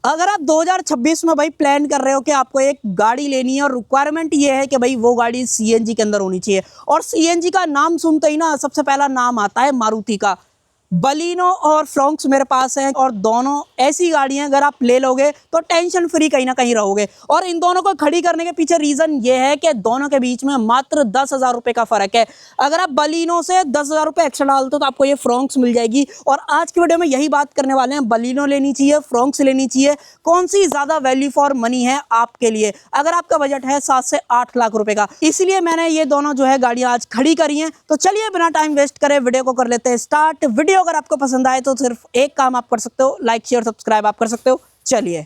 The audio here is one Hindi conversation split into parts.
अगर आप 2026 में भाई प्लान कर रहे हो कि आपको एक गाड़ी लेनी है और रिक्वायरमेंट ये है कि भाई वो गाड़ी सीएनजी के अंदर होनी चाहिए, और सीएनजी का नाम सुनते ही ना सबसे पहला नाम आता है मारुति का। बलिनो और फ्रोंक्स मेरे पास है, और दोनों ऐसी गाड़ियां अगर आप ले लोगे तो टेंशन फ्री कहीं ना कहीं रहोगे। और इन दोनों को खड़ी करने के पीछे रीजन ये है कि दोनों के बीच में मात्र 10,000 रुपए का फर्क है। अगर आप बलिनो से 10,000 रुपए एक्स्ट्रा डालते हो तो आपको ये फ्रोंक्स मिल जाएगी। और आज की वीडियो में यही बात करने वाले हैं, बलिनो लेनी चाहिए, फ्रोंक्स लेनी चाहिए, कौन सी ज्यादा वैल्यू फॉर मनी है आपके लिए अगर आपका बजट है 7 से 8 लाख रुपए का। इसलिए मैंने ये दोनों जो है गाड़ियां आज खड़ी करी हैं। तो चलिए बिना टाइम वेस्ट करे वीडियो को कर लेते हैं स्टार्ट। वीडियो अगर आपको पसंद आए तो सिर्फ एक काम आप कर सकते हो, लाइक शेयर सब्सक्राइब आप कर सकते हो। चलिए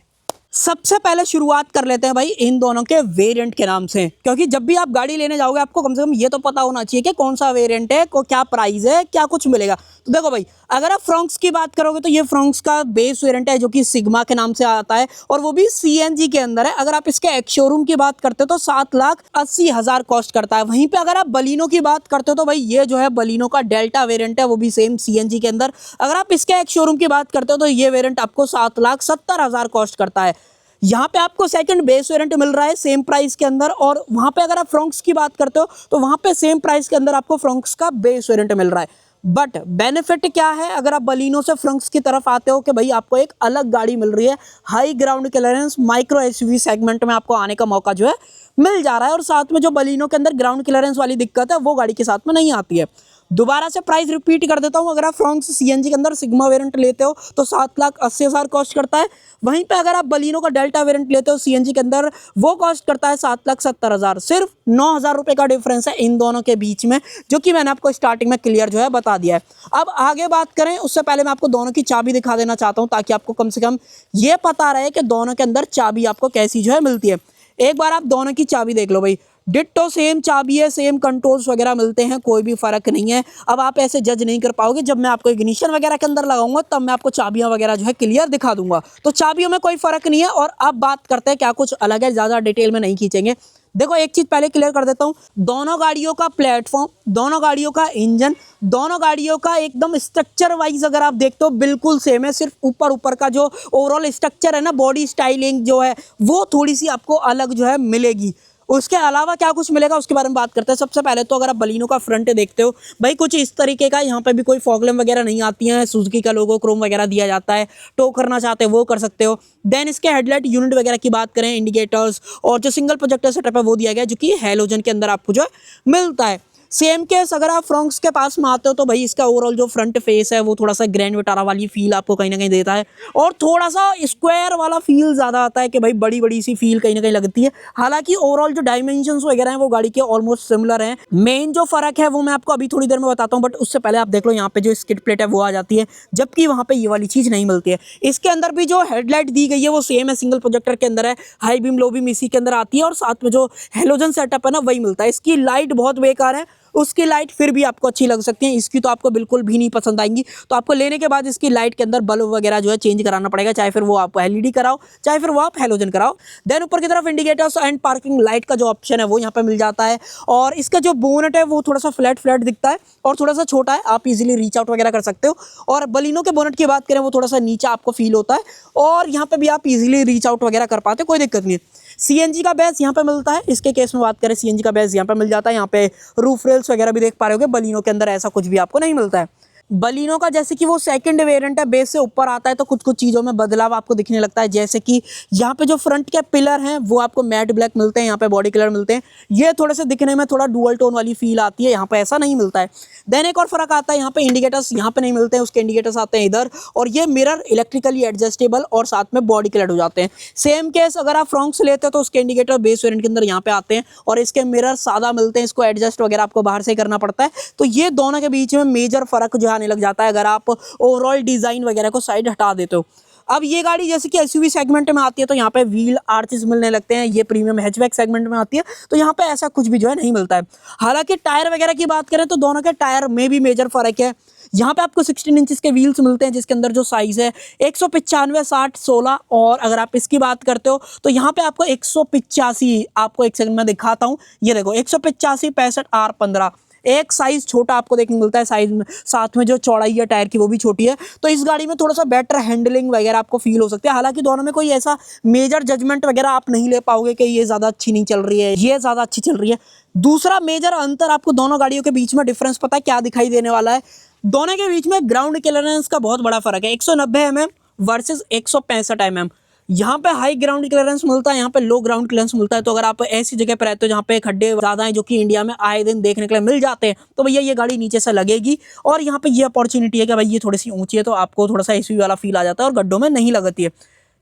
सबसे पहले शुरुआत कर लेते हैं भाई इन दोनों के वेरिएंट के नाम से, क्योंकि जब भी आप गाड़ी लेने जाओगे आपको कम से कम ये तो पता होना चाहिए कि कौन सा वेरिएंट है, को क्या प्राइस है, क्या कुछ मिलेगा। तो देखो भाई, अगर आप फ्रोंक्स की बात करोगे तो ये फ्रोंक्स का बेस वेरिएंट है जो कि सिग्मा के नाम से आता है, और वो भी सीएनजी के अंदर है। अगर आप इसके एक्स शोरूम की बात करते हो तो 7,80,000 कॉस्ट करता है। वहीं पे अगर आप बलिनो की बात करते हो तो भाई ये जो है बलिनो का डेल्टा वेरिएंट है, वो भी सेम सीएनजी के अंदर। अगर आप इसके एक्स शोरूम की बात करते हो तो ये वेरिएंट आपको 7,70,000 कॉस्ट करता है। यहाँ पे आपको सेकंड बेस वेरिएंट मिल रहा है सेम प्राइस के अंदर, और वहाँ पे अगर आप फ्रोंक्स की बात करते हो तो वहाँ पे सेम प्राइस के अंदर आपको फ्रोंक्स का बेस वेरिएंट मिल रहा है। बट बेनिफिट क्या है अगर आप बलिनो से फ्रोंक्स की तरफ आते हो कि भाई आपको एक अलग गाड़ी मिल रही है, high ground clearance micro SUV segment में आपको आने का मौका जो है मिल जा रहा है। और साथ में जो बलिनो के अंदर ग्राउंड क्लियरेंस वाली दिक्कत है वो गाड़ी के साथ में नहीं आती है। दोबारा से प्राइस रिपीट कर देता हूं, अगर आप फ्रोंक्स सीएनजी के अंदर सिग्मा वेरिएंट लेते हो तो 7,80,000 कॉस्ट करता है। वहीं पे अगर आप बलिनो का डेल्टा वेरिएंट लेते हो सीएनजी के अंदर, वो कॉस्ट करता है 7,70,000। सिर्फ 9,000 रुपए का डिफरेंस है इन दोनों के बीच में, जो कि मैंने आपको स्टार्टिंग में क्लियर जो है बता दिया है। अब आगे बात करें उससे पहले मैं आपको दोनों की चाबी दिखा देना चाहता हूं, ताकि आपको कम से कम ये पता रहे कि दोनों के अंदर चाबी आपको कैसी जो है मिलती है। एक बार आप दोनों की चाबी देख लो भाई, डिट्टो सेम चाबी है, सेम कंट्रोल्स वगैरह मिलते हैं, कोई भी फर्क नहीं है। अब आप ऐसे जज नहीं कर पाओगे, जब मैं आपको इग्निशन वगैरह के अंदर लगाऊंगा तब मैं आपको चाबियां वगैरह जो है क्लियर दिखा दूंगा। तो चाबियों में कोई फर्क नहीं है। और अब बात करते हैं क्या कुछ अलग है, ज्यादा डिटेल में नहीं खींचेंगे। देखो एक चीज पहले क्लियर कर देता हूं, दोनों गाड़ियों का प्लेटफॉर्म, दोनों गाड़ियों का इंजन, दोनों गाड़ियों का एकदम स्ट्रक्चर वाइज अगर आप देखते हो बिल्कुल सेम है। सिर्फ ऊपर ऊपर का जो ओवरऑल स्ट्रक्चर है ना, बॉडी स्टाइलिंग जो है वो थोड़ी सी आपको अलग जो है मिलेगी। उसके अलावा क्या कुछ मिलेगा उसके बारे में बात करते हैं। सबसे पहले तो अगर आप बलिनो का फ्रंट देखते हो भाई, कुछ इस तरीके का, यहाँ पे भी कोई फॉग लैम्प वगैरह नहीं आती हैं, सुजुकी का लोगो क्रोम वगैरह दिया जाता है। टो करना चाहते हो वो कर सकते हो। देन इसके हेडलाइट यूनिट वगैरह की बात करें, इंडिकेटर्स और जो सिंगल प्रोजेक्टर सेटअप है वो दिया गया है, जो कि हैलोजन के अंदर आपको जो है मिलता है। सेम केस अगर आप फ्रोंक्स के पास में आते हो तो भाई इसका ओवरऑल जो फ्रंट फेस है वो थोड़ा सा ग्रैंड विटारा वाली फील आपको कहीं ना कहीं देता है, और थोड़ा सा स्क्वायर वाला फील ज्यादा आता है कि भाई बड़ी बड़ी सी फील कहीं ना कहीं लगती है। हालांकि ओवरऑल जो डायमेंशंस वगैरह हैं वो गाड़ी के ऑलमोस्ट सिमिलर हैं। मेन जो फर्क है वो मैं आपको अभी थोड़ी देर में बताता हूँ, बट उससे पहले आप देख लो यहाँ पे जो स्किड प्लेट है वो आ जाती है, जबकि वहाँ पे ये वाली चीज नहीं मिलती है। इसके अंदर भी जो हेडलाइट दी गई है वो सेम है, सिंगल प्रोजेक्टर के अंदर है, हाई बीम लो बीम इसी के अंदर आती है, और साथ में जो हेलोजन सेटअप है ना वही मिलता है। इसकी लाइट बहुत बेकार है, उसकी लाइट फिर भी आपको अच्छी लग सकती है, इसकी तो आपको बिल्कुल भी नहीं पसंद आएंगी। तो आपको लेने के बाद इसकी लाइट के अंदर बल्ब वगैरह जो है चेंज कराना पड़ेगा, चाहे फिर वो आप एलईडी कराओ चाहे फिर वो आप हेलोजन कराओ। देन ऊपर की तरफ इंडिकेटर्स एंड पार्किंग लाइट का जो ऑप्शन है वो यहाँ पे मिल जाता है। और इसका जो बोनट है वो थोड़ा सा फ्लैट फ्लैट दिखता है और थोड़ा सा छोटा है, आप इजीली रीच आउट वगैरह कर सकते हो। और बलिनो के बोनट की बात करें वो थोड़ा सा नीचा आपको फील होता है, और यहाँ पे भी आप इजीली रीच आउट वगैरह कर पाते हो, कोई दिक्कत नहीं है। सीएनजी का बेस यहाँ पे मिलता है, इसके केस में बात करें सीएनजी का बेस यहाँ पे मिल जाता है। यहाँ पे रूफ रेल्स वगैरह भी देख पा रहे होगे, बलिनो के अंदर ऐसा कुछ भी आपको नहीं मिलता है। बलिनो का जैसे कि वो सेकंड वेरिएंट है, बेस से ऊपर आता है तो कुछ कुछ चीज़ों में बदलाव आपको दिखने लगता है, जैसे कि यहाँ पे जो फ्रंट के पिलर हैं वो आपको मैट ब्लैक मिलते हैं, यहाँ पे बॉडी कलर मिलते हैं, ये थोड़े से दिखने में थोड़ा डुअल टोन वाली फील आती है, यहाँ पे ऐसा नहीं मिलता है। देन एक और फर्क आता है, यहाँ पे इंडिकेटर्स यहाँ पे नहीं मिलते हैं, उसके इंडिकेटर्स आते हैं इधर, और ये मिरर इलेक्ट्रिकली एडजस्टेबल और साथ में बॉडी कलर हो जाते हैं। सेम केस अगर आप फ्रोंक्स लेते हो तो उसके इंडिकेटर बेस वेरिएंट के अंदर यहाँ पे आते हैं, और इसके मिरर सादा मिलते हैं, इसको एडजस्ट वगैरह आपको बाहर से करना पड़ता है। तो ये दोनों के बीच में मेजर फर्क जो आने लग जाता है अगर आप ओवरऑल डिजाइन वगैरह को साइड हटा देते हो। अब ये गाड़ी जैसे कि एसयूवी सेगमेंट में आती है तो यहाँ पे व्हील आर्चेस मिलने लगते हैं, ये प्रीमियम हैचबैक सेगमेंट में आती है तो यहाँ पे ऐसा कुछ भी जो है नहीं मिलता है। हालांकि टायर वगैरह की बात करें तो दोनों के टायर में भी मेजर फर्क है। यहाँ पे आपको 16 इंचेस के व्हील्स मिलते हैं, जिसके अंदर जो साइज है 195 60 16, और अगर आप इसकी बात करते हो तो यहाँ पे आपको 185, आपको एक सेकंड में दिखाता हूँ, ये देखो 185 65 R15 एक साइज छोटा आपको देखने को मिलता है साइज में, साथ में जो चौड़ाई है टायर की वो भी छोटी है। तो इस गाड़ी में थोड़ा सा बेटर हैंडलिंग वगैरह आपको फील हो सकती है। हालांकि दोनों में कोई ऐसा मेजर जजमेंट वगैरह आप नहीं ले पाओगे कि ये ज़्यादा अच्छी नहीं चल रही है, ये ज़्यादा अच्छी चल रही है। दूसरा मेजर अंतर आपको दोनों गाड़ियों के बीच में डिफरेंस पता है क्या दिखाई देने वाला है? दोनों के बीच में ग्राउंड क्लियरेंस का बहुत बड़ा फर्क है। 190 mm वर्सेस 165 mm। यहाँ पे हाई ग्राउंड क्लियरेंस मिलता है, यहाँ पे लो ग्राउंड क्लियरेंस मिलता है। तो अगर आप ऐसी जगह पर रहते हो जहाँ पे खड्डे ज़्यादा हैं, जो कि इंडिया में आए दिन देखने के लिए मिल जाते हैं, तो भैया ये गाड़ी नीचे से लगेगी। और यहाँ पे ये अपॉर्चुनिटी है कि भाई ये थोड़ी सी ऊंची है तो आपको थोड़ा सा एसयूवी वाला फील आ जाता है और गड्ढों में नहीं लगती है।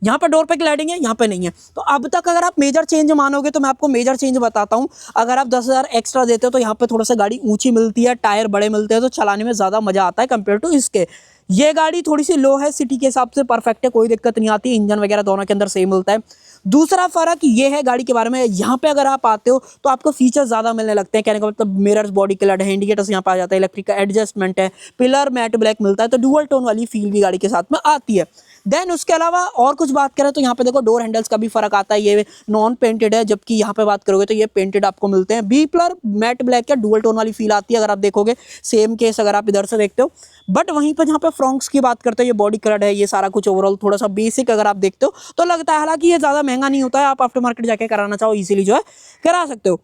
यहाँ पे डोर पे ग्लाइडिंग है, यहाँ पे नहीं है। तो अब तक अगर आप मेजर चेंज मानोगे तो मैं आपको मेजर चेंज बताता हूँ। अगर आप 10,000 एक्स्ट्रा देते हो तो यहाँ पे थोड़ा सा गाड़ी ऊंची मिलती है, टायर बड़े मिलते हैं, तो चलाने में ज़्यादा मज़ा आता है कंपेयर टू इसके। ये गाड़ी थोड़ी सी लो है, सिटी के हिसाब से परफेक्ट है, कोई दिक्कत नहीं आती। इंजन वगैरह दोनों के अंदर सेम मिलता है। दूसरा फर्क ये है गाड़ी के बारे में, यहाँ पे अगर आप आते हो तो आपको फीचर ज़्यादा मिलने लगते हैं। कहने का मतलब मिरर्स, बॉडी कलर है, इंडिकेटर्स यहाँ पे आ जाता है, इलेक्ट्रिक का एडजस्टमेंट है, पिलर मैट ब्लैक मिलता है। तो डुअल टोन वाली फील भी गाड़ी के साथ में आती है। देन उसके अलावा और कुछ बात करें तो यहाँ पे देखो डोर हैंडल्स का भी फर्क आता है। ये नॉन पेंटेड है, जबकि यहाँ पे बात करोगे तो ये पेंटेड आपको मिलते हैं। बी पिलर मैट ब्लैक या डुअल टोन वाली फील आती है अगर आप देखोगे। सेम केस अगर आप इधर से देखते हो। बट वहीं पर जहाँ पे फ्रॉन्क्स की बात करते हो, ये बॉडी कलर है, ये सारा कुछ ओवरऑल थोड़ा सा बेसिक अगर आप देखते हो तो लगता है। हालांकि ये ज़्यादा महंगा नहीं होता है, आप आफ्टर मार्केट जाके कराना चाहो इजीली जो है करा सकते हो।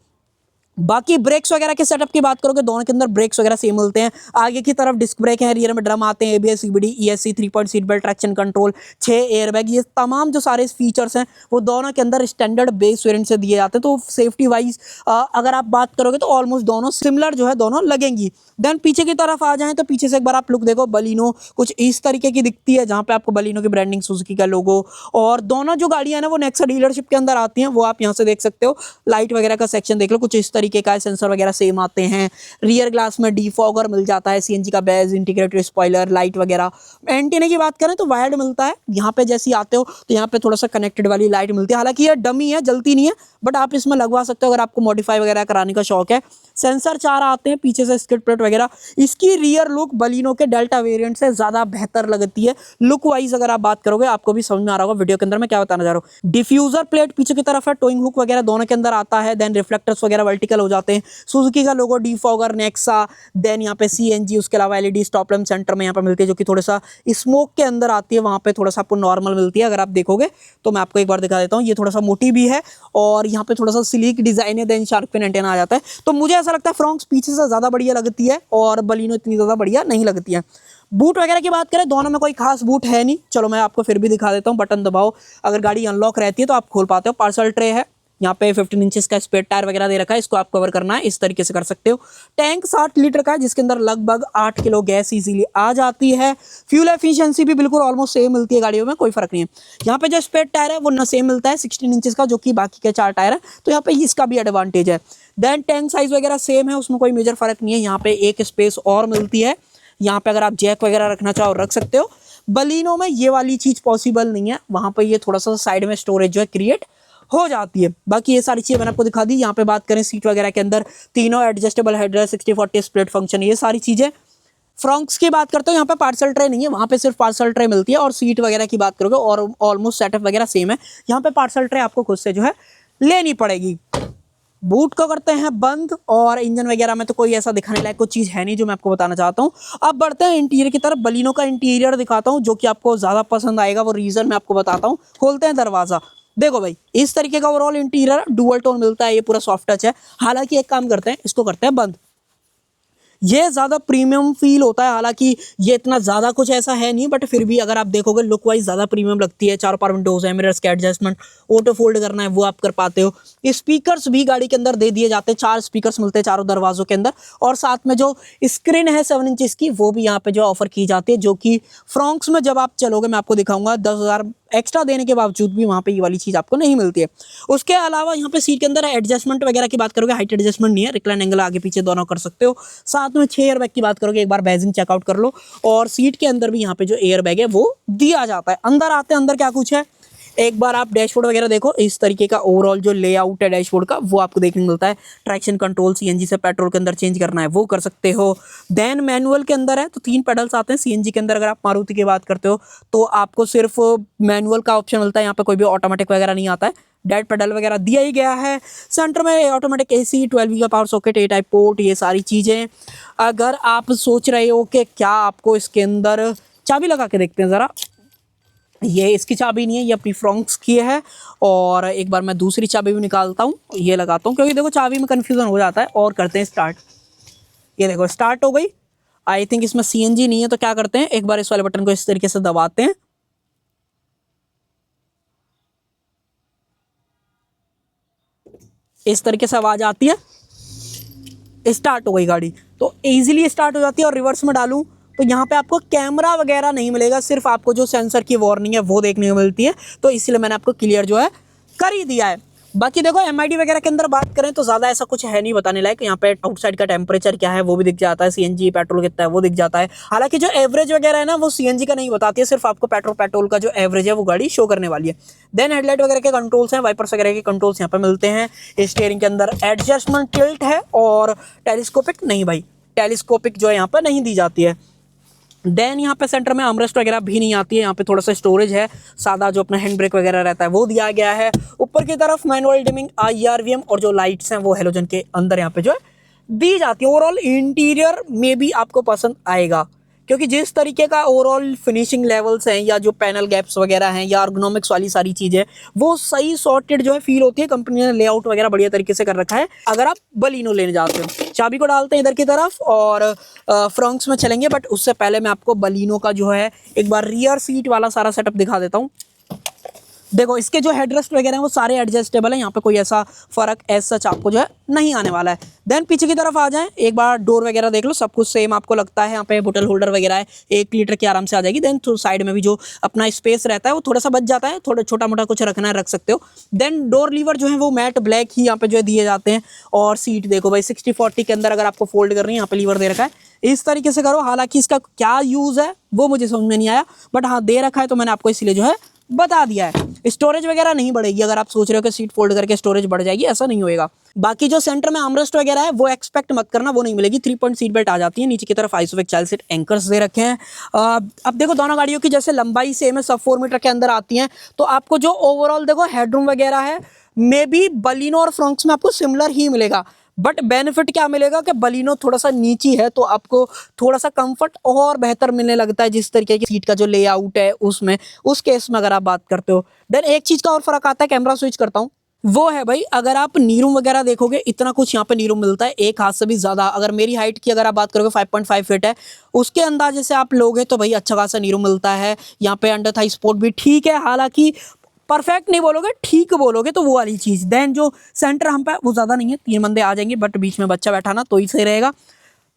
बाकी ब्रेक्स वगैरह के सेटअप की बात करोगे, दोनों के अंदर ब्रेक्स वगैरह सेम मिलते हैं। आगे की तरफ डिस्क ब्रेक है, रियर में ड्रम आते हैं, ABS, CBD, ESC, three point seat belt, traction control, 6 airbag, ये तमाम जो सारे फीचर्स हैं वो दोनों के अंदर स्टैंडर्ड बेस वेरिएंट से दिए जाते हैं। तो सेफ्टी वाइज अगर आप बात करोगे तो ऑलमोस्ट दोनों सिमिलर जो है दोनों लगेंगी। देन पीछे की तरफ आ जाएं तो पीछे से एक बार आप लुक देखो, बलिनो कुछ इस तरीके की दिखती है, जहाँ पे आपको बलिनो की ब्रांडिंग, सुजुकी का लोगो। और दोनों जो गाड़ियां ना वो नेक्सा डीलरशिप के अंदर आती हैं, वो आप यहाँ से देख सकते हो। लाइट वगैरह का सेक्शन देख लो, कुछ इस तरीके का है, सेंसर वगैरह सेम आते हैं। रियर ग्लास में डिफॉगर मिल जाता है, सीएनजी का बैज, इंटीग्रेटेड स्पॉइलर, लाइट वगैरह। एंटीना की बात करें तो वायर्ड मिलता है। यहाँ पे जैसे आते हो तो यहाँ पे थोड़ा सा कनेक्टेड वाली लाइट मिलती है। हालांकि ये डमी है, जलती नहीं है, बट आप इसमें लगवा सकते हो अगर आपको मॉडिफाई वगैरह कराने का शौक है। सेंसर 4 आते हैं पीछे से, स्किड प्लेट वगैरह। इसकी रियर लुक बलिनो के डेल्टा वेरिएंट से ज़्यादा बेहतर लगती है। लुक वाइज अगर आप बात करोगे, आपको भी समझ में आ रहा होगा वीडियो के अंदर मैं क्या बताना चाह रहा हूँ। डिफ्यूजर प्लेट पीछे की तरफ है, टोइंग हुक वगैरह दोनों के अंदर आता है। देन रिफ्लेक्टर्स वगैरह वर्टिकल हो जाते हैं। सुजुकी का लोगो, डिफॉगर, नेक्सा। देन यहाँ पे सीएनजी, उसके अलावा एलईडी स्टॉप लैम्प सेंटर में यहाँ पे मिलती है, जो कि थोड़ा सा स्मोक के अंदर आती है। वहाँ पे थोड़ा सा आपको नॉर्मल मिलती है। अगर आप देखोगे तो मैं आपको एक बार दिखा देता हूँ, ये थोड़ा सा मोटी भी है और यहाँ पे थोड़ा सा स्लीक डिजाइन है। देन शार्क फिन एंटेना आ जाता है। तो मुझे ऐसा लगता है फ्रॉन्क्स पीछे से ज़्यादा बढ़िया लगती है और बलिनो इतनी ज़्यादा बढ़िया नहीं लगती है। बूट वगैरह की बात करें, दोनों में कोई खास बूट है नहीं। चलो मैं आपको फिर भी दिखा देता हूँ। बटन दबाओ, अगर गाड़ी अनलॉक रहती है तो आप खोल पाते हो। पार्सल ट्रे है, यहाँ पे 15 इंचेस का स्पेयर टायर वगैरह दे रखा है, इसको आप कवर करना है इस तरीके से कर सकते हो। टैंक 60 लीटर का है, जिसके अंदर लगभग 8 किलो गैस इजीली आ जाती है। फ्यूल एफिशिएंसी भी बिल्कुल ऑलमोस्ट सेम मिलती है गाड़ियों में, कोई फर्क नहीं है। यहाँ पे जो स्पेयर टायर है वो न सेम मिलता है, 16 इंचेस का, जो कि बाकी के 4 टायर है। तो यहाँ पे इसका भी एडवांटेज है। देन टैंक साइज वगैरह सेम है, उसमें कोई मेजर फर्क नहीं है। यहाँ पे एक स्पेस और मिलती है, यहाँ पे अगर आप जैक वगैरह रखना चाहो रख सकते हो। बलिनो में ये वाली चीज़ पॉसिबल नहीं है, वहाँ पे ये थोड़ा सा साइड में स्टोरेज जो है क्रिएट हो जाती है। बाकी ये सारी चीज़ें मैंने आपको दिखा दी। यहाँ पे बात करें सीट वगैरह के अंदर, तीनों एडजस्टेबल हेडरेस्ट, 60-40 स्प्लिट फंक्शन, ये सारी चीज़ें। फ्रॉन्क्स की बात करते हो, यहाँ पे पार्सल ट्रे नहीं है, वहाँ पे सिर्फ पार्सल ट्रे मिलती है। और सीट वगैरह की बात करोगे और ऑलमोस्ट सेटअप वगैरह सेम है। यहाँ पे पार्सल ट्रे आपको खुद से जो है लेनी पड़ेगी। बूट को करते हैं बंद और इंजन वगैरह में तो कोई ऐसा दिखाने लायक कोई चीज़ है नहीं जो मैं आपको बताना चाहता हूँ। अब बढ़ते हैं इंटीरियर की तरफ। बलिनो का इंटीरियर दिखाता हूँ, जो कि आपको ज़्यादा पसंद आएगा, वो रीज़न मैं आपको बताता हूँ। खोलते हैं दरवाज़ा, देखो भाई इस तरीके का ओवरऑल इंटीरियर डुअल टोन मिलता है। ये पूरा सॉफ्ट टच है। हालांकि एक काम करते हैं, इसको करते हैं बंद। ये ज़्यादा प्रीमियम फील होता है। हालांकि ये इतना ज़्यादा कुछ ऐसा है नहीं, बट फिर भी अगर आप देखोगे लुक वाइज ज़्यादा प्रीमियम लगती है। 4 पावर विंडोज है, मिरर्स का एडजस्टमेंट, ऑटो फोल्ड करना है वो आप कर पाते हो। स्पीकर्स भी गाड़ी के अंदर दे दिए जाते हैं, 4 स्पीकर्स मिलते हैं चारों दरवाजों के अंदर। और साथ में जो स्क्रीन है 7 इंचेस की, वो भी यहाँ पे जो ऑफर की जाती है, जो कि फ्रॉन्क्स में जब आप चलोगे मैं आपको दिखाऊंगा 10,000 एक्स्ट्रा देने के बावजूद भी वहाँ पे ये वाली चीज़ आपको नहीं मिलती है। उसके अलावा यहाँ पे सीट के अंदर एडजस्टमेंट वगैरह की बात करोगे, हाइट एडजस्टमेंट नहीं है, रिक्लाइन एंगल आगे पीछे दोनों कर सकते हो। साथ में 6 एयरबैग की बात करोगे, एक बार बैजिंग चेकआउट कर लो। और सीट के अंदर भी यहाँ पे जो एयरबैग है वो दिया जाता है। अंदर आते हैं, अंदर क्या कुछ है एक बार आप डैशबोर्ड वगैरह देखो। इस तरीके का ओवरऑल जो लेआउट है डैशबोर्ड का वो आपको देखने को मिलता है। ट्रैक्शन कंट्रोल, सीएनजी से पेट्रोल के अंदर चेंज करना है वो कर सकते हो। देन मैनुअल के अंदर है तो 3 पेडल्स आते हैं। सीएनजी के अंदर अगर आप मारुति की बात करते हो तो आपको सिर्फ मैनुअल का ऑप्शन मिलता है, यहाँ पे कोई भी ऑटोमेटिक वगैरह नहीं आता है। डेड पेडल वगैरह दिया ही गया है। सेंटर में ऑटोमेटिक एसी, 12V का पावर सॉकेट, ए टाइप पोर्ट, ये सारी चीज़ें। अगर आप सोच रहे हो कि क्या आपको इसके अंदर, चाबी लगा के देखते हैं ज़रा, ये इसकी चाबी नहीं है, ये अपनी फ्रॉन्क्स की है। और एक बार मैं दूसरी चाबी भी निकालता हूँ, ये लगाता हूँ, क्योंकि देखो चाबी में कन्फ्यूज़न हो जाता है। और करते हैं स्टार्ट। ये देखो स्टार्ट हो गई। आई थिंक इसमें CNG नहीं है, तो क्या करते हैं, एक बार इस वाले बटन को इस तरीके से दबाते हैं, इस तरीके से आवाज़ आती है, स्टार्ट हो गई गाड़ी। तो इजीली स्टार्ट हो जाती है। और रिवर्स में डालूं तो यहाँ पे आपको कैमरा वगैरह नहीं मिलेगा, सिर्फ आपको जो सेंसर की वार्निंग है वो देखने को मिलती है। तो इसलिए मैंने आपको क्लियर जो है कर ही दिया है। बाकी देखो MID वगैरह के अंदर बात करें तो ज़्यादा ऐसा कुछ है नहीं बताने लायक। यहाँ पे आउटसाइड का टेम्परेचर क्या है वो भी दिख जाता है, CNG पेट्रोल कितना है वो दिख जाता है। हालांकि जो एवरेज वगैरह है ना वो CNG का नहीं बताती है, सिर्फ आपको पेट्रोल का जो एवरेज है वो गाड़ी शो करने वाली है। देन हेडलाइट वगैरह के कंट्रोल्स हैं, वाइपर्स वगैरह के कंट्रोल्स यहाँ पे मिलते हैं। स्टीयरिंग के अंदर एडजस्टमेंट टिल्ट है, और टेलीस्कोपिक नहीं भाई, टेलीस्कोपिक जो है यहाँ पर नहीं दी जाती है। देन यहाँ पे सेंटर में आर्मरेस्ट वगैरह भी नहीं आती है। यहाँ पे थोड़ा सा स्टोरेज है, सादा जो अपना हैंड ब्रेक वगैरह रहता है वो दिया गया है। ऊपर की तरफ मैनुअल डिमिंग, IRVM, और जो लाइट्स हैं वो हेलोजन के अंदर यहाँ पे जो है दी जाती है। ओवरऑल इंटीरियर में भी आपको पसंद आएगा, क्योंकि जिस तरीके का ओवरऑल फिनिशिंग लेवल्स हैं, या जो पैनल गैप्स वगैरह हैं, या अर्गोनॉमिक्स वाली सारी चीज़ें, वो सही सॉर्टेड जो है फील होती है। कंपनी ने लेआउट वगैरह बढ़िया तरीके से कर रखा है। अगर आप बलिनो लेने जाते हो, चाबी को डालते हैं इधर की तरफ और फ्रंक्स में चलेंगे। बट उससे पहले मैं आपको बलिनो का जो है एक बार रियर सीट वाला सारा सेटअप दिखा देता हूँ। देखो इसके जो हेडरेस्ट वगैरह हैं वो सारे एडजस्टेबल हैं, यहाँ पे कोई ऐसा फर्क सच आपको जो है नहीं आने वाला है। देन पीछे की तरफ आ जाएं, एक बार डोर वगैरह देख लो, सब कुछ सेम आपको लगता है। यहाँ पे बोतल होल्डर वगैरह है, 1 लीटर की आराम से आ जाएगी। देन साइड में भी जो अपना स्पेस रहता है वो थोड़ा सा बच जाता है, थोड़ा छोटा मोटा कुछ रखना है रख सकते हो। देन डोर लीवर जो है वो मैट ब्लैक ही यहाँ पे जो है दिए जाते हैं। और सीट देखो भाई 60-40 के अंदर अगर आपको फोल्ड करनी है, यहाँ पे लीवर दे रखा है, इस तरीके से करो। हालांकि इसका क्या यूज़ है वो मुझे समझ में नहीं आया, बट हाँ दे रखा है तो मैंने आपको इसलिए जो है बता दिया है। स्टोरेज वगैरह नहीं बढ़ेगी, अगर आप सोच रहे हो कि सीट फोल्ड करके स्टोरेज बढ़ जाएगी, ऐसा नहीं होएगा। बाकी जो सेंटर में आर्मरेस्ट वगैरह है वो एक्सपेक्ट मत करना, वो नहीं मिलेगी। 3 पॉइंट सीट बेल्ट आ जाती है। नीचे की तरफ आइसोवेक चाइल्ड सीट एंकर्स दे रखे हैं। अब देखो दोनों गाड़ियों की जैसे लंबाई सेम है, सब 4 मीटर के अंदर आती हैं, तो आपको जो ओवरऑल देखो हेडरूम वगैरह है मे बी बलिनो और फ्रंक्स में आपको सिमिलर ही मिलेगा। बट बेनिफिट क्या मिलेगा कि बलिनो थोड़ा सा नीची है, तो आपको थोड़ा सा कंफर्ट और बेहतर मिलने लगता है, जिस तरीके की सीट का जो लेआउट है उसमें, उस केस में अगर आप बात करते हो। देन एक चीज़ का और फर्क आता है, कैमरा स्विच करता हूँ, वो है भाई अगर आप नीरूम वगैरह देखोगे, इतना कुछ यहाँ पे नीरूम मिलता है, एक हाथ से भी ज़्यादा। अगर मेरी हाइट की अगर आप बात करोगे 5.5 फीट है, उसके अंदाजे से आप लोगे तो भाई अच्छा खासा नीरूम मिलता है। यहाँ पे अंडर थाई सपोर्ट भी ठीक है, हालांकि परफेक्ट नहीं बोलोगे, ठीक बोलोगे तो वो वाली चीज़। देन जो सेंटर हम पे वो ज़्यादा नहीं है, 3 बंदे आ जाएंगे, बट बीच में बच्चा बैठाना तो ही सही रहेगा।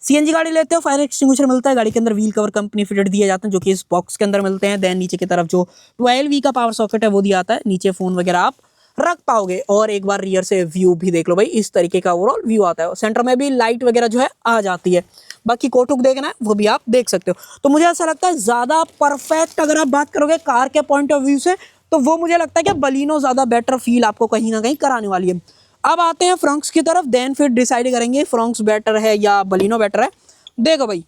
CNG गाड़ी लेते हो, फायर एक्सटिंग्विशर मिलता है गाड़ी के अंदर, व्हील कवर कंपनी फिटेड दिए जाते हैं जो कि इस बॉक्स के अंदर मिलते हैं। देन नीचे की तरफ जो 12V का पावर सॉकेट है वो दिया आता है, नीचे फ़ोन वगैरह आप रख पाओगे। और एक बार रियर से व्यू भी देख लो भाई, इस तरीके का ओवरऑल व्यू आता है। सेंटर में भी लाइट वगैरह जो है आ जाती है। बाकी कोटुक देखना है वो भी आप देख सकते हो। तो मुझे ऐसा लगता है ज़्यादा परफेक्ट अगर आप बात करोगे कार के पॉइंट ऑफ व्यू से, तो वो मुझे लगता है कि बलिनो ज़्यादा बेटर फील आपको कहीं ना कहीं कराने वाली है। अब आते हैं फ्रंक्स की तरफ, देन फिर डिसाइड करेंगे फ्रंक्स बेटर है या बलिनो बेटर है। देखो भाई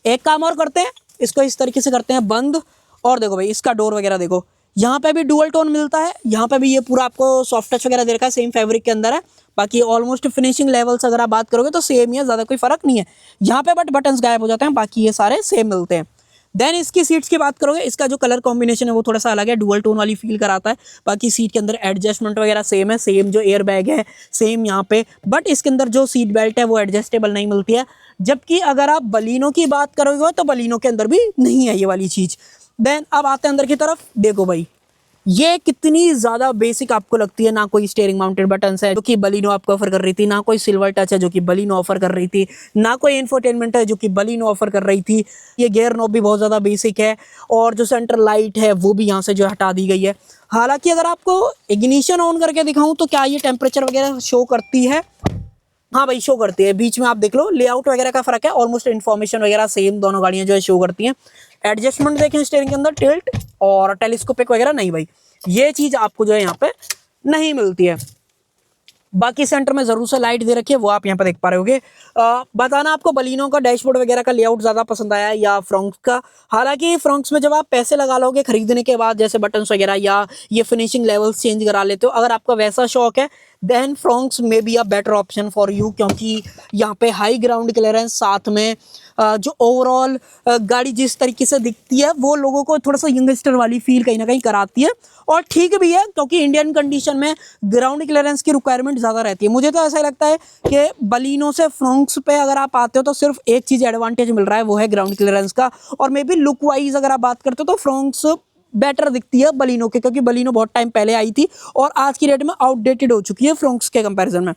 एक काम और करते हैं, इसको इस तरीके से करते हैं बंद। और देखो भाई इसका डोर वगैरह देखो, यहाँ पे भी डुअल टोन मिलता है, यहाँ पे भी ये पूरा आपको सॉफ्ट टच वगैरह दे रखा है, सेम फैब्रिक के अंदर है। बाकी ऑलमोस्ट फिनिशिंग लेवल्स अगर आप बात करोगे तो सेम ही है, ज़्यादा कोई फर्क नहीं है। यहाँ पे बट बटन्स गायब हो जाते हैं, बाकी ये सारे सेम मिलते हैं। देन इसकी सीट्स की बात करोगे, इसका जो कलर कॉम्बिनेशन है वो थोड़ा सा अलग है, डुअल टोन वाली फील कराता है। बाकी सीट के अंदर एडजस्टमेंट वगैरह सेम है, सेम जो एयर बैग है सेम यहाँ पे, बट इसके अंदर जो सीट बेल्ट है वो एडजस्टेबल नहीं मिलती है। जबकि अगर आप बलिनो की बात करोगे तो बलिनो के अंदर भी नहीं है ये वाली चीज़। देन अब आते हैं अंदर की तरफ, देखो भाई ये कितनी ज़्यादा बेसिक आपको लगती है। ना कोई स्टीयरिंग माउंटेड बटन्स है जो कि बलिनो आपको ऑफर कर रही थी, ना कोई सिल्वर टच है जो कि बलिनो ऑफर कर रही थी, ना कोई इंफोटेनमेंट है जो कि बलिनो ऑफर कर रही थी। ये गियर नॉब भी बहुत ज़्यादा बेसिक है, और जो सेंटर लाइट है वो भी यहाँ से जो हटा दी गई है। हालांकि अगर आपको इग्निशन ऑन करके दिखाऊं तो क्या ये टेम्परेचर वगैरह शो करती है? हाँ भाई शो करती है। बीच में आप देख लो लेआउट वगैरह का फर्क है, ऑलमोस्ट इन्फॉर्मेशन वगैरह सेम दोनों गाड़ियाँ जो है शो करती हैं। एडजस्टमेंट देखें स्टीयरिंग के अंदर, टिल्ट और टेलीस्कोपिक वगैरह नहीं भाई, ये चीज़ आपको जो है यहाँ पे नहीं मिलती है। बाकी सेंटर में जरूर से लाइट दे रखी है, वो आप यहाँ पर देख पा रहे होगे। बताना आपको बलिनो का डैशबोर्ड वगैरह का लेआउट ज्यादा पसंद आया या फ्रॉन्क्स का। हालांकि फ्रॉन्क्स में जब आप पैसे लगा लोगे खरीदने के बाद, जैसे बटन्स वगैरह या ये फिनिशिंग लेवल्स चेंज करा लेते हो, अगर आपका वैसा शौक है देन फ्रॉन्क्स में be a better option for you, क्योंकि यहाँ पे हाई ग्राउंड क्लियरेंस, साथ में जो ओवरऑल गाड़ी जिस तरीके से दिखती है वो लोगों को थोड़ा सा यंगस्टर वाली फील कहीं ना कहीं कराती है। और ठीक भी है, क्योंकि इंडियन कंडीशन में ग्राउंड क्लियरेंस की रिक्वायरमेंट ज़्यादा रहती है। मुझे तो ऐसा लगता है कि बलिनो से फ्रॉन्क्स पे अगर आप आते हो तो सिर्फ एक चीज़ एडवांटेज मिल रहा है, वो है ग्राउंड क्लियरेंस का। और मे बी लुक वाइज अगर आप बात करते हो तो फ्रॉन्क्स बेटर दिखती है बलिनो के, क्योंकि बलिनो बहुत टाइम पहले आई थी और आज की डेट में आउटडेटेड हो चुकी है फ्रॉन्क्स के कंपैरिजन में।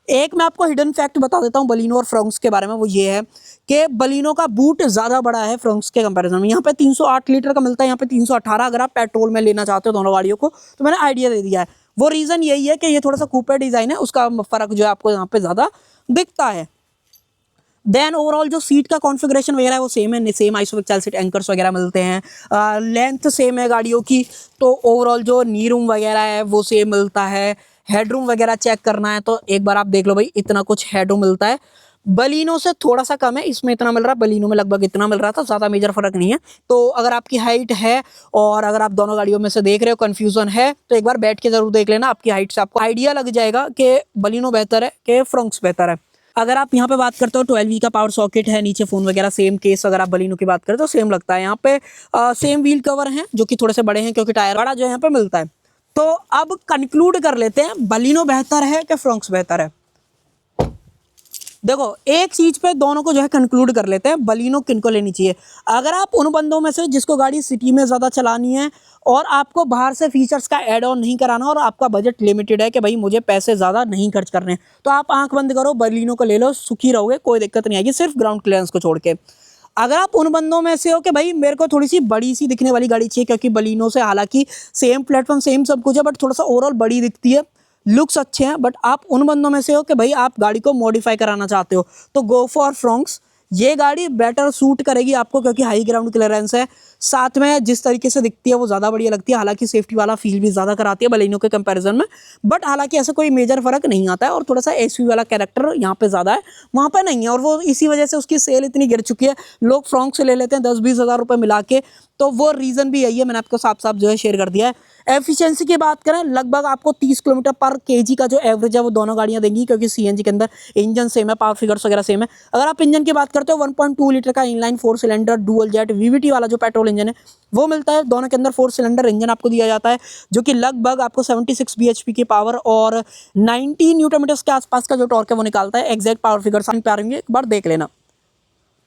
एक मैं आपको हिडन फैक्ट बता देता हूँ बलिनो और फ्रॉन्क्स के बारे में, वो ये है कि बलिनो का बूट ज़्यादा बड़ा है फ्रॉन्क्स के कंपैरिजन में। यहाँ पे 308 लीटर का मिलता है, यहाँ पे 318 अगर आप पेट्रोल में लेना चाहते हो दोनों गाड़ियों को, तो मैंने आइडिया दे दिया है। वो रीज़न यही है कि ये थोड़ा सा कूपे डिज़ाइन है, उसका फ़र्क जो है आपको यहाँ पे ज़्यादा दिखता है। देन ओवरऑल जो सीट का कॉन्फ़िगरेशन वगैरह है वो सेम है, सेम आइसोफिक चाइल्ड सीट एंकर्स वगैरह मिलते हैं, लेंथ सेम है गाड़ियों की। तो ओवरऑल जो नी रूम वगैरह है वो सेम मिलता है। हेडरूम वगैरह चेक करना है तो एक बार आप देख लो भाई, इतना कुछ हेडरूम मिलता है। बलिनो से थोड़ा सा कम है, इसमें इतना मिल रहा है, बलिनो में लगभग इतना मिल रहा था, ज़्यादा मेजर फर्क नहीं है। तो अगर आपकी हाइट है और अगर आप दोनों गाड़ियों में से देख रहे हो, कन्फ्यूजन है, तो एक बार बैठ के जरूर देख लेना, आपकी हाइट से आपको आइडिया लग जाएगा कि बलिनो बेहतर है कि फ्रॉन्क्स बेहतर है। अगर आप यहाँ पे बात करते हो 12V का पावर सॉकेट है, नीचे फोन वगैरह सेम केस, अगर आप बलिनो की बात करें तो सेम लगता है। यहाँ पे सेम व्हील कवर हैं जो कि थोड़े से बड़े हैं, क्योंकि टायर बड़ा जो है यहाँ पे मिलता है। तो अब कंक्लूड कर लेते हैं, बलिनो बेहतर है कि फ्रॉन्क्स बेहतर है। देखो एक चीज पे दोनों को जो है कंक्लूड कर लेते हैं, बलिनो किनको लेनी चाहिए। अगर आप उन बंदों में से जिसको गाड़ी सिटी में ज़्यादा चलानी है और आपको बाहर से फीचर्स का ऐड ऑन नहीं कराना और आपका बजट लिमिटेड है कि भाई मुझे पैसे ज़्यादा नहीं खर्च करने, तो आप आंख बंद करो, बलिनो को ले लो, सुखी रहोगे, कोई दिक्कत नहीं आएगी, सिर्फ ग्राउंड क्लियरेंस को छोड़ के। अगर आप उन बंदों में से हो कि भाई मेरे को थोड़ी सी बड़ी सी दिखने वाली गाड़ी चाहिए, क्योंकि बलिनो से हालांकि सेम प्लेटफॉर्म सेम सब कुछ है, बट थोड़ा सा ओवरऑल बड़ी दिखती है, लुक्स अच्छे हैं, बट आप उन बंदों में से हो कि भाई आप गाड़ी को मॉडिफाई कराना चाहते हो, तो गो फॉर फ्रॉन्क्स। ये गाड़ी बेटर सूट करेगी आपको, क्योंकि हाई ग्राउंड क्लियरेंस है, साथ में जिस तरीके से दिखती है वो ज़्यादा बढ़िया लगती है। हालांकि सेफ्टी वाला फील भी ज़्यादा कराती है बलिनो के कंपैरिजन में, बट हालांकि ऐसा कोई मेजर फर्क नहीं आता है। और थोड़ा सा एसयूवी वाला कैरेक्टर यहाँ पे ज़्यादा है, वहाँ पे नहीं है, और वो इसी वजह से उसकी सेल इतनी गिर चुकी है। लोग फ्रॉन्क्स ले लेते हैं 10-20 हज़ार रुपये मिला के, तो वो रीज़न भी यही है, मैंने आपको साफ साफ जो है शेयर कर दिया है। एफिशिएंसी की बात करें, लगभग आपको 30 किलोमीटर पर केजी का जो एवरेज है वो दोनों गाड़ियां देंगी, क्योंकि सीएनजी के अंदर इंजन सेम है, पावर फिगर्स वगैरह सेम है। अगर आप इंजन की बात करते हो 1.2 लीटर का inline 4 cylinder dual jet VVT वाला जो पेट्रोल इंजन है वो मिलता है। दोनों के अंदर 4 सिलेंडर इंजन आपको दिया जाता है, जो कि लगभग आपको 76 bhp की पावर और 90 न्यूटन मीटर्स के आसपास का जो टॉर्क है वो निकालता है। एग्जैक्ट पावर फिगर्स आ रही है, एक बार देख लेना।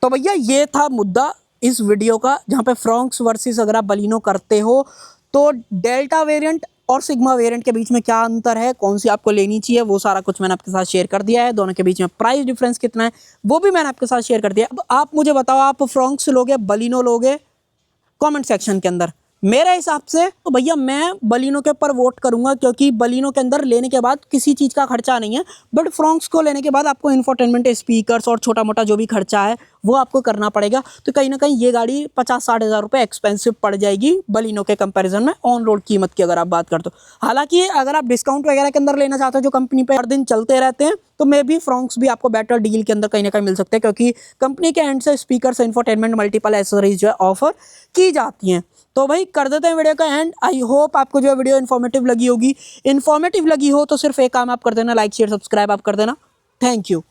तो भैया ये था मुद्दा इस वीडियो का, जहाँ पे फ्रॉन्क्स वर्सेस अगर आप बलिनो करते हो तो डेल्टा वेरिएंट और सिग्मा वेरिएंट के बीच में क्या अंतर है, कौन सी आपको लेनी चाहिए, वो सारा कुछ मैंने आपके साथ शेयर कर दिया है। दोनों के बीच में प्राइस डिफरेंस कितना है वो भी मैंने आपके साथ शेयर कर दिया। अब आप मुझे बताओ, आप फ्रॉन्क्स लोगे बलिनो लोगे, कमेंट सेक्शन के अंदर। मेरे हिसाब से तो भैया मैं बलिनो के ऊपर वोट करूंगा, क्योंकि बलिनो के अंदर लेने के बाद किसी चीज़ का खर्चा नहीं है, बट फ्रॉन्क्स को लेने के बाद आपको इंफोटेनमेंट, स्पीकर्स और छोटा मोटा जो भी खर्चा है वो आपको करना पड़ेगा। तो कहीं ना कहीं ये गाड़ी 50-60 हज़ार रुपये एक्सपेंसिव पड़ जाएगी बलिनो के कंपैरिजन में, ऑन रोड कीमत की अगर आप बात करते हो। हालांकि अगर आप डिस्काउंट वगैरह के अंदर लेना चाहते हो जो कंपनी पे हर दिन चलते रहते हैं, तो मे बी फ्रॉन्क्स भी आपको बेटर डील के अंदर कहीं ना कहीं मिल सकते हैं, क्योंकि कंपनी के एंड से स्पीकर, इंफोटेनमेंट, मल्टीपल एसेसरीज जो है ऑफर की जाती हैं। तो भाई कर देते हैं वीडियो का एंड। आई होप आपको जो वीडियो इन्फॉर्मेटिव लगी होगी। इन्फॉर्मेटिव लगी हो तो सिर्फ एक काम आप कर देना, लाइक शेयर सब्सक्राइब आप कर देना। Thank you.